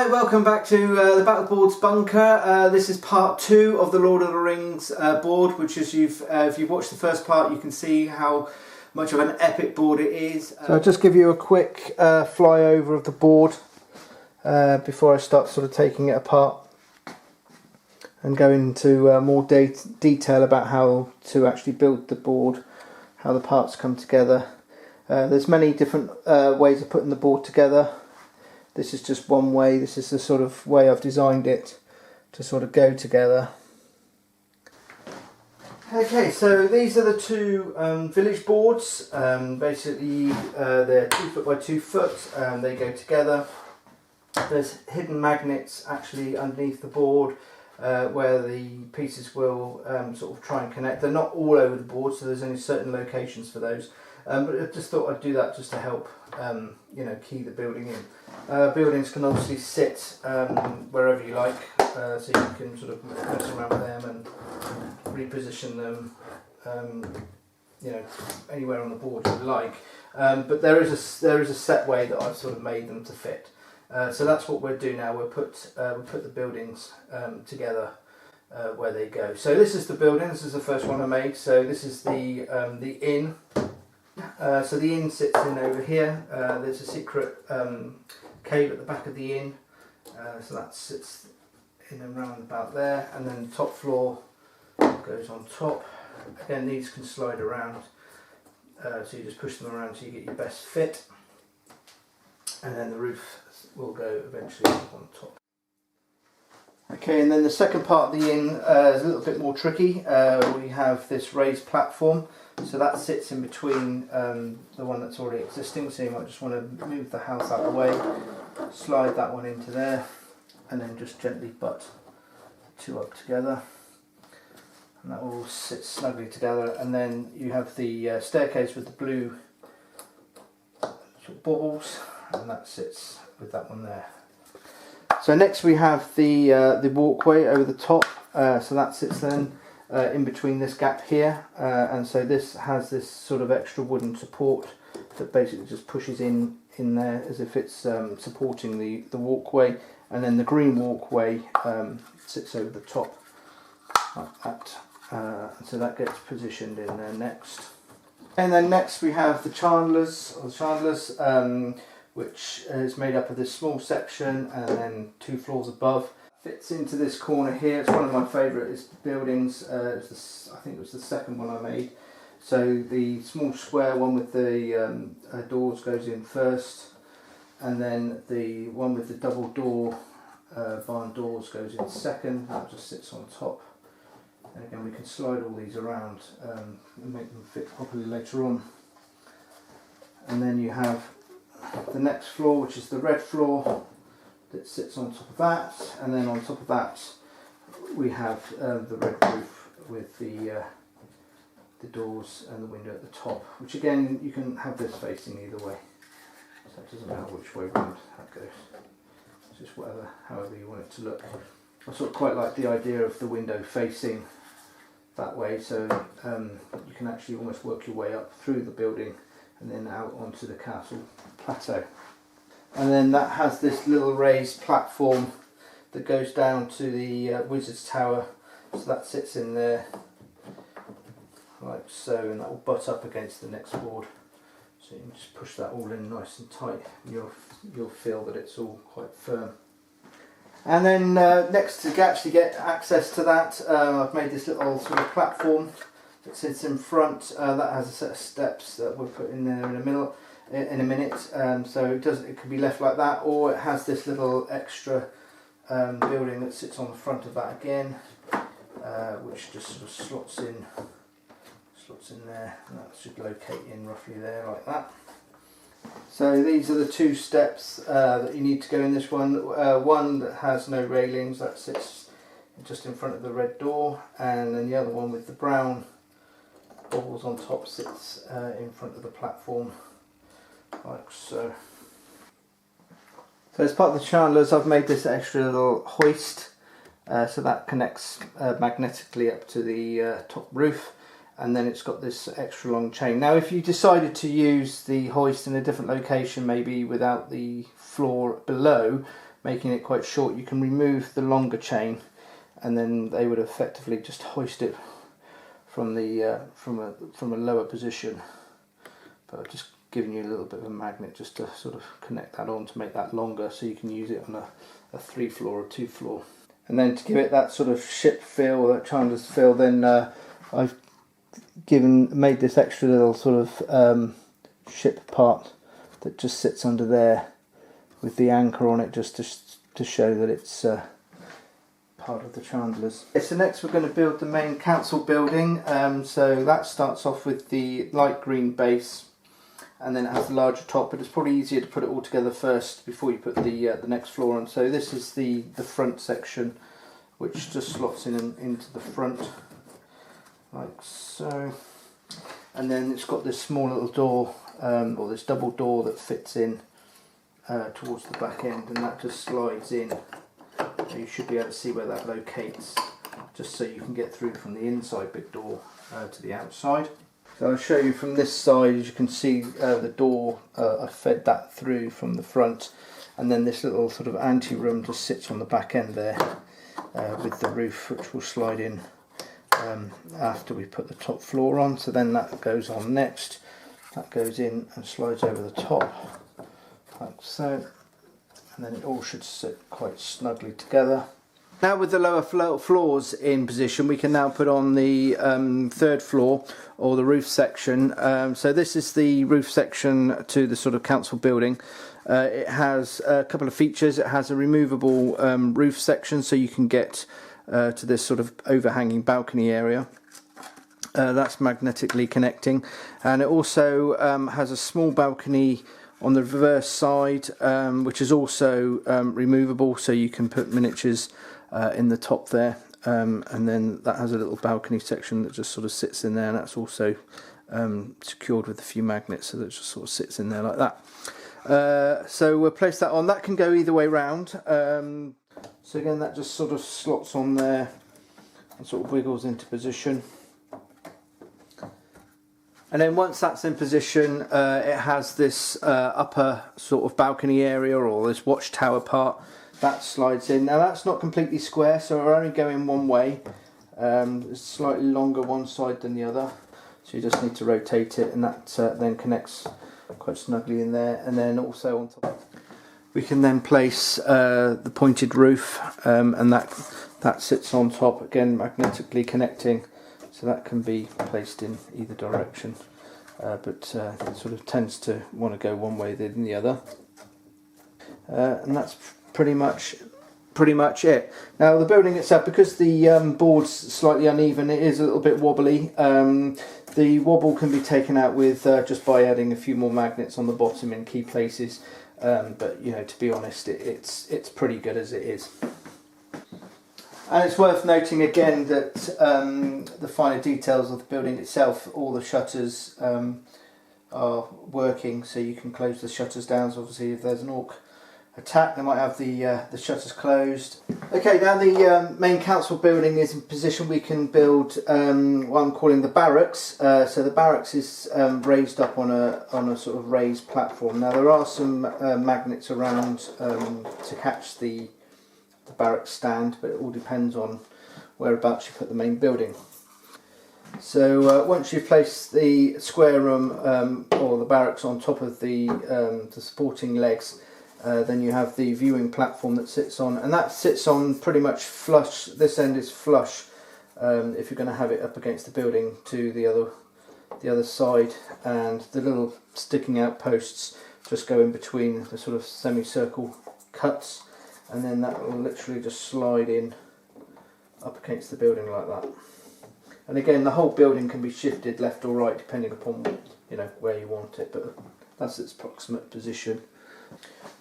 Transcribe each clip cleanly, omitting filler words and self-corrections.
Hi, welcome back to the Battleboards bunker. This is part 2 of the Lord of the Rings board, which is if you've watched the first part, you can see how much of an epic board it is. So I'll just give you a quick flyover of the board before I start sort of taking it apart and go into more detail about how to actually build the board, how the parts come together. There's many different ways of putting the board together. This is just one way. This is the sort of way I've designed it to sort of go together. Okay, so these are the two village boards. Basically, they're 2 foot by 2 foot. They go together. There's hidden magnets actually underneath the board where the pieces will sort of try and connect. They're not all over the board, so there's only certain locations for those. But I just thought I'd do that just to help, key the building in. Buildings can obviously sit wherever you like, so you can sort of mess around with them and reposition them, anywhere on the board you like. But there is a set way that I've sort of made them to fit. So that's what we'll do now. We'll put the buildings together where they go. So this is the building. This is the first one I made. So this is the inn. So the inn sits in over here. There's a secret cave at the back of the inn, so that sits in and round about there, and then the top floor goes on top. Again, these can slide around, so you just push them around so you get your best fit, and then the roof will go eventually on top. Okay, and then the second part of the inn is a little bit more tricky. We have this raised platform. So that sits in between the one that's already existing, so you might just want to move the house out of the way, slide that one into there, and then just gently butt the two up together, and that all sits snugly together. And then you have the staircase with the blue sort of baubles, and that sits with that one there. So next we have the walkway over the top, so that sits then in between this gap here, and so this has this sort of extra wooden support that basically just pushes in there as if it's supporting the walkway, and then the green walkway sits over the top like that, so that gets positioned in there next. And then next we have the chandlers, which is made up of this small section and then 2 floors above. Fits into this corner here. It's one of my favourite buildings. I think it was the second one I made. So the small square one with the doors goes in first, and then the one with the double door barn doors goes in second. That just sits on top. And again, we can slide all these around and make them fit properly later on. And then you have the next floor, which is the red floor, that sits on top of that, and then on top of that we have the red roof with the doors and the window at the top, which again you can have this facing either way, so it doesn't matter which way round that goes. It's just however you want it to look. I sort of quite like the idea of the window facing that way, so you can actually almost work your way up through the building and then out onto the castle plateau. And then that has this little raised platform that goes down to the wizard's tower, so that sits in there like so, and that will butt up against the next board, so you can just push that all in nice and tight, and you'll feel that it's all quite firm. And then next, to actually get access to that, I've made this little sort of platform that sits in front. That has a set of steps that we'll put in there in a minute, so it can be left like that, or it has this little extra building that sits on the front of that again, which just sort of slots in there, and that should locate in roughly there like that. So these are the 2 steps that you need to go in this one. One that has no railings, that sits just in front of the red door, and then the other one with the brown bubbles on top sits in front of the platform, like so. So as part of the chandlers, I've made this extra little hoist, so that connects magnetically up to the top roof, and then it's got this extra long chain. Now if you decided to use the hoist in a different location, maybe without the floor below, making it quite short, you can remove the longer chain, and then they would effectively just hoist it from the from a lower position. But I've just given you a little bit of a magnet just to sort of connect that on to make that longer, so you can use it on a 3-floor or 2-floor. And then to give it that sort of ship feel, that Chandler's feel, then I've made this extra little sort of ship part that just sits under there with the anchor on it, just to show that it's part of the chandlers. Okay, so next we're going to build the main council building. So that starts off with the light green base, and then it has the larger top, but it's probably easier to put it all together first before you put the next floor on. So this is the front section, which just slots into the front like so, and then it's got this small little door, or this double door that fits in towards the back end, and that just slides in. You should be able to see where that locates, just so you can get through from the inside big door to the outside. So I'll show you from this side. As you can see, the door, I fed that through from the front, and then this little sort of ante-room just sits on the back end there with the roof, which will slide in after we put the top floor on. So then that goes on next. That goes in and slides over the top like so, and then it all should sit quite snugly together. Now with the lower floors in position, we can now put on the 3rd floor, or the roof section. So this is the roof section to the sort of council building. It has a couple of features. It has a removable roof section, so you can get to this sort of overhanging balcony area. That's magnetically connecting, and it also has a small balcony on the reverse side, which is also removable, so you can put miniatures in the top there, and then that has a little balcony section that just sort of sits in there, and that's also secured with a few magnets, so that it just sort of sits in there like that. So we'll place that on. That can go either way round. So again, that just sort of slots on there and sort of wiggles into position. And then once that's in position, it has this upper sort of balcony area, or this watchtower part, that slides in. Now that's not completely square, so we're only going one way. It's slightly longer one side than the other, so you just need to rotate it, and that then connects quite snugly in there. And then also on top, we can then place the pointed roof, and that sits on top, again magnetically connecting. So that can be placed in either direction, but it sort of tends to want to go one way than the other. And that's pretty much it. Now the building itself, because the board's slightly uneven, it is a little bit wobbly. The wobble can be taken out with just by adding a few more magnets on the bottom in key places. But you know, to be honest, it's pretty good as it is. And it's worth noting again that the finer details of the building itself, all the shutters are working, so you can close the shutters down. So obviously if there's an orc attack, they might have the shutters closed. Okay, now the main council building is in position. We can build what I'm calling the barracks. So the barracks is raised up on a sort of raised platform. Now there are some magnets around to catch the barracks stand, but it all depends on whereabouts you put the main building. So once you've placed the square room or the barracks on top of the supporting legs, then you have the viewing platform that sits on, and that sits on pretty much flush. This end is flush if you're going to have it up against the building to the other side, and the little sticking out posts just go in between the sort of semicircle cuts, and then that will literally just slide in up against the building like that. And again, the whole building can be shifted left or right depending upon where you want it, but that's its approximate position.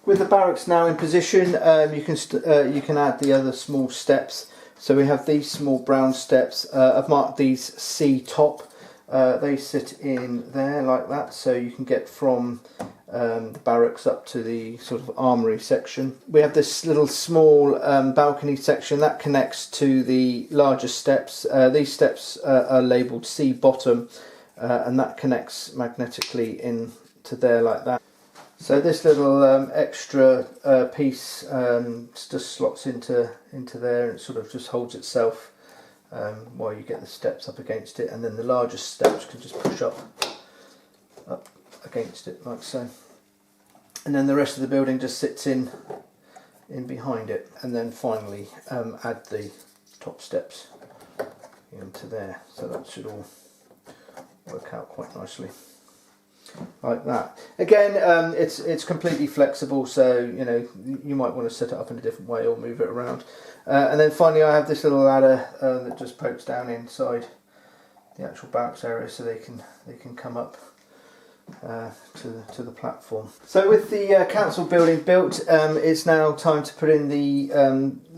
With the barracks now in position, you can add the other small steps. So we have these small brown steps. I've marked these C top. They sit in there like that, so you can get from the barracks up to the sort of armory section. We have this little small balcony section that connects to the larger steps. These steps are labelled C bottom, and that connects magnetically into there like that. So this little extra piece just slots into there, and it sort of just holds itself while you get the steps up against it, and then the largest steps can just push up against it like so. And then the rest of the building just sits in behind it, and then finally add the top steps into there. So that should all work out quite nicely, like that. Again, it's completely flexible, so you know, you might want to set it up in a different way or move it around. And then finally, I have this little ladder that just pokes down inside the actual barracks area, so they can come up to the platform. So with the council building built, it's now time to put in the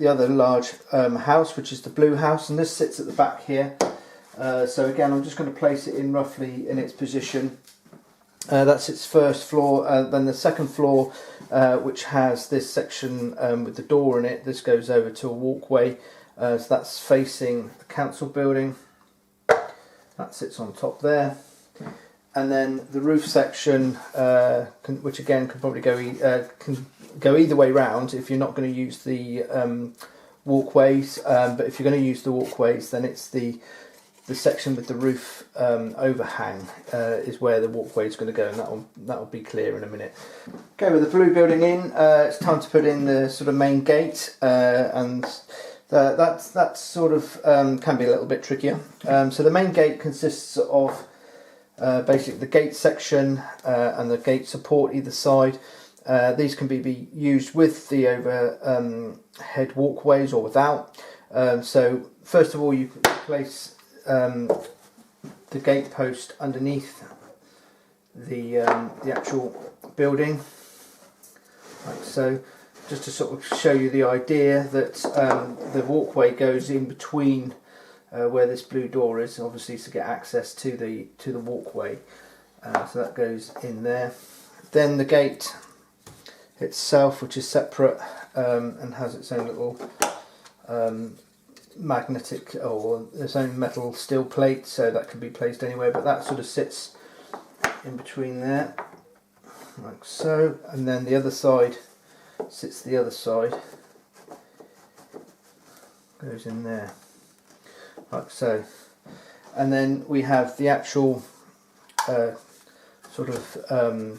other large house, which is the blue house, and this sits at the back here. So again, I'm just going to place it in roughly in its position. That's its first floor. Then the second floor, which has this section with the door in it, this goes over to a walkway. So that's facing the council building. That sits on top there. And then the roof section, which again can probably go either way round if you're not going to use the walkways. But if you're going to use the walkways, then it's the section with the roof overhang is where the walkway is going to go, and that'll be clear in a minute. Okay, with the blue building in, it's time to put in the sort of main gate, and that's sort of can be a little bit trickier. So the main gate consists of basically the gate section and the gate support either side. These can be used with the overhead walkways or without. So first of all, you place the gate post underneath the actual building, like so, just to sort of show you the idea that the walkway goes in between where this blue door is, obviously to get access to the walkway. So that goes in there. Then the gate itself, which is separate and has its own little magnetic or its own metal steel plate, so that can be placed anywhere, but that sort of sits in between there, like so. And then the other side sits the other side, goes in there, like so. And then we have the actual sort of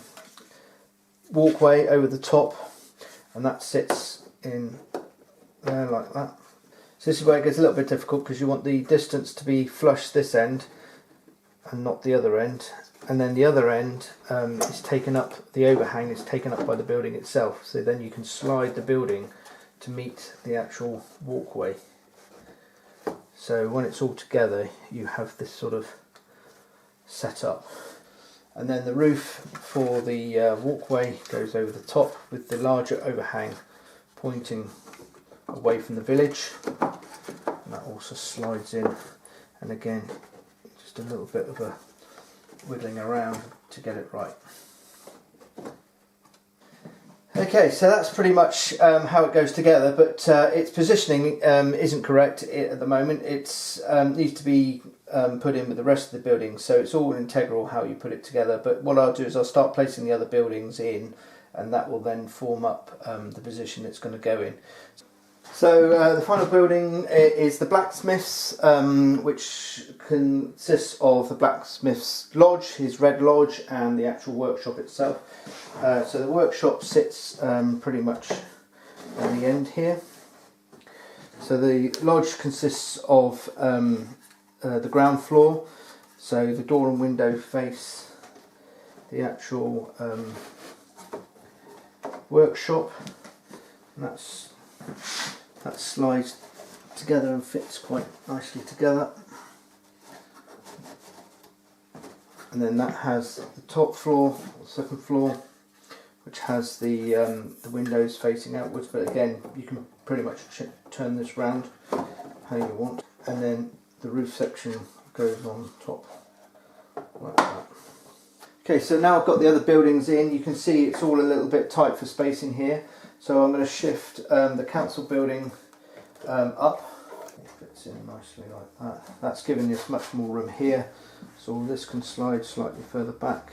walkway over the top, and that sits in there like that. So this is where it gets a little bit difficult, because you want the distance to be flush this end and not the other end, and then the other end is taken up, the overhang is taken up by the building itself, so then you can slide the building to meet the actual walkway. So when it's all together, you have this sort of setup. And then the roof for the walkway goes over the top with the larger overhang pointing away from the village, and that also slides in, and again just a little bit of a wiggling around to get it right. Okay, so that's pretty much how it goes together, but its positioning isn't correct at the moment. It needs to be put in with the rest of the building, so it's all integral how you put it together. But what I'll do is I'll start placing the other buildings in, and that will then form up the position it's going to go in. So the final building is the Blacksmith's, which consists of the Blacksmith's lodge, his red lodge, and the actual workshop itself. So the workshop sits pretty much at the end here. So the lodge consists of the ground floor, so the door and window face the actual workshop, and that slides together and fits quite nicely together. And then that has the top floor, the second floor, which has the windows facing outwards, but again you can pretty much turn this round how you want. And then the roof section goes on top like that. Okay, so now I've got the other buildings in. You can see it's all a little bit tight for spacing here, so I'm going to shift the council building up. It fits in nicely like that. That's giving us much more room here, so this can slide slightly further back.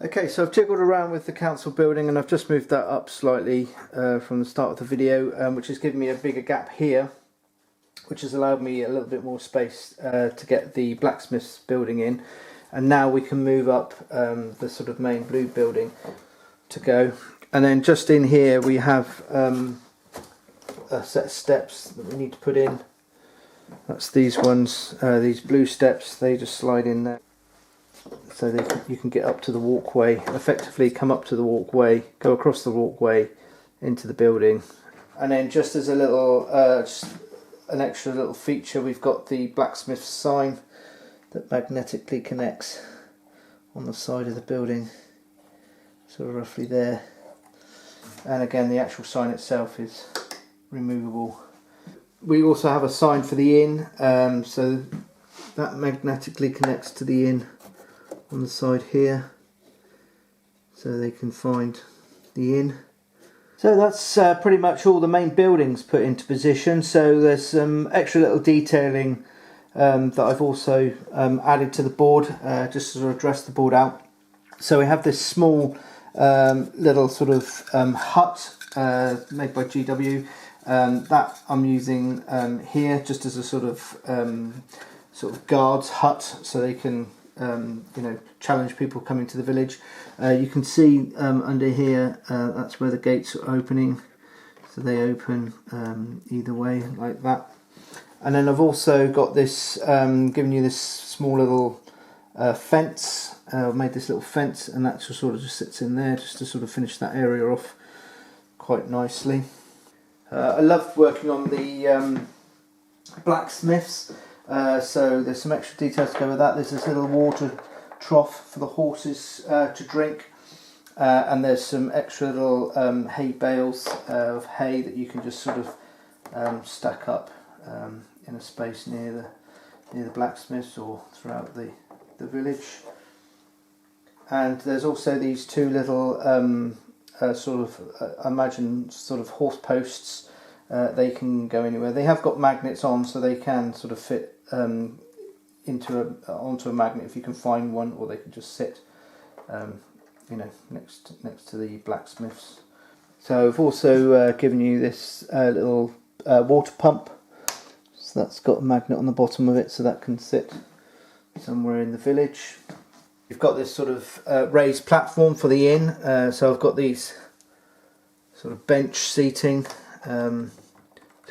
Okay, so I've jiggled around with the council building and I've just moved that up slightly from the start of the video, which has given me a bigger gap here, which has allowed me a little bit more space to get the Blacksmith's building in. And now we can move up the sort of main blue building to go. And then just in here we have a set of steps that we need to put in. That's these ones, these blue steps, they just slide in there. So you can get up to the walkway, effectively come up to the walkway, go across the walkway into the building. And then just as a little, just an extra little feature, we've got the Blacksmith's sign that magnetically connects on the side of the building, sort of roughly there. And again, the actual sign itself is removable. We also have a sign for the inn, so that magnetically connects to the inn on the side here, so they can find the inn. So that's pretty much all the main buildings put into position. So there's some extra little detailing that I've also added to the board, just to sort of dress the board out. So we have this small little sort of hut made by GW that I'm using here just as a sort of guards hut, so they can you know, challenge people coming to the village. You can see under here, that's where the gates are opening, so they open either way like that. And then I've also got this, given you this small little fence. I've made this little fence, and that just sort of just sits in there just to sort of finish that area off quite nicely. I loved working on the blacksmiths. So there's some extra details to go with that. There's this little water trough for the horses to drink, and there's some extra little hay bales of hay that you can just sort of stack up in a space near the blacksmiths or throughout the village. And there's also these two little sort of I imagine sort of horse posts. They can go anywhere. They have got magnets on, so they can sort of fit onto a magnet if you can find one, or they can just sit, you know, next to the blacksmiths. So I've also given you this little water pump. So that's got a magnet on the bottom of it, so that can sit somewhere in the village. You've got this sort of raised platform for the inn. So I've got these sort of bench seating to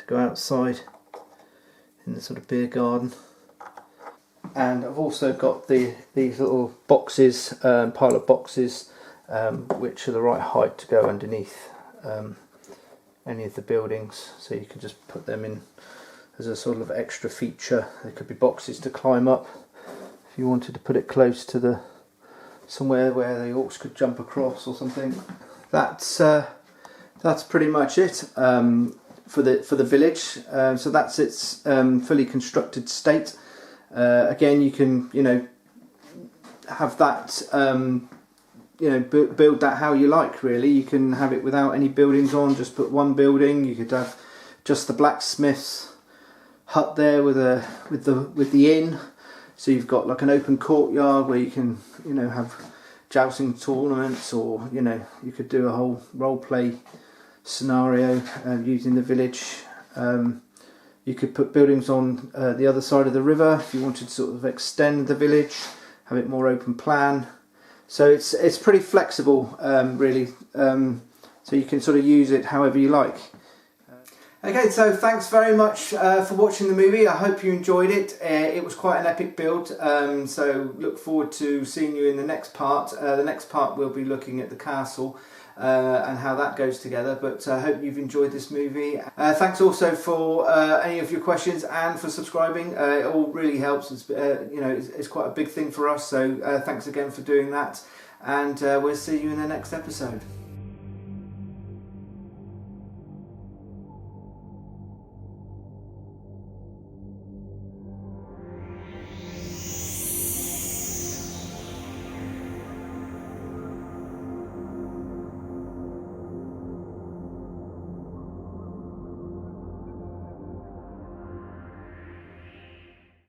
go outside in the sort of beer garden. And I've also got these little boxes, pile of boxes, which are the right height to go underneath any of the buildings, so you can just put them in as a sort of extra feature. There could be boxes to climb up if you wanted to put it close to somewhere where the orcs could jump across or something. That's pretty much it for the village. So that's its fully constructed state. Again, you can, you know, have that, you know, build that how you like. Really, you can have it without any buildings on. Just put one building. You could have just the blacksmith's hut there with the inn. So you've got like an open courtyard where you can, you know, have jousting tournaments, or, you know, you could do a whole role play scenario using the village. You could put buildings on the other side of the river if you wanted to sort of extend the village, have it more open plan. So it's pretty flexible, really. So you can sort of use it however you like. Okay, so thanks very much for watching the movie. I hope you enjoyed it. It was quite an epic build, so look forward to seeing you in the next part. The next part we'll be looking at the castle and how that goes together, but I hope you've enjoyed this movie. Thanks also for any of your questions and for subscribing. It all really helps. It's, you know, it's quite a big thing for us, so thanks again for doing that, and we'll see you in the next episode.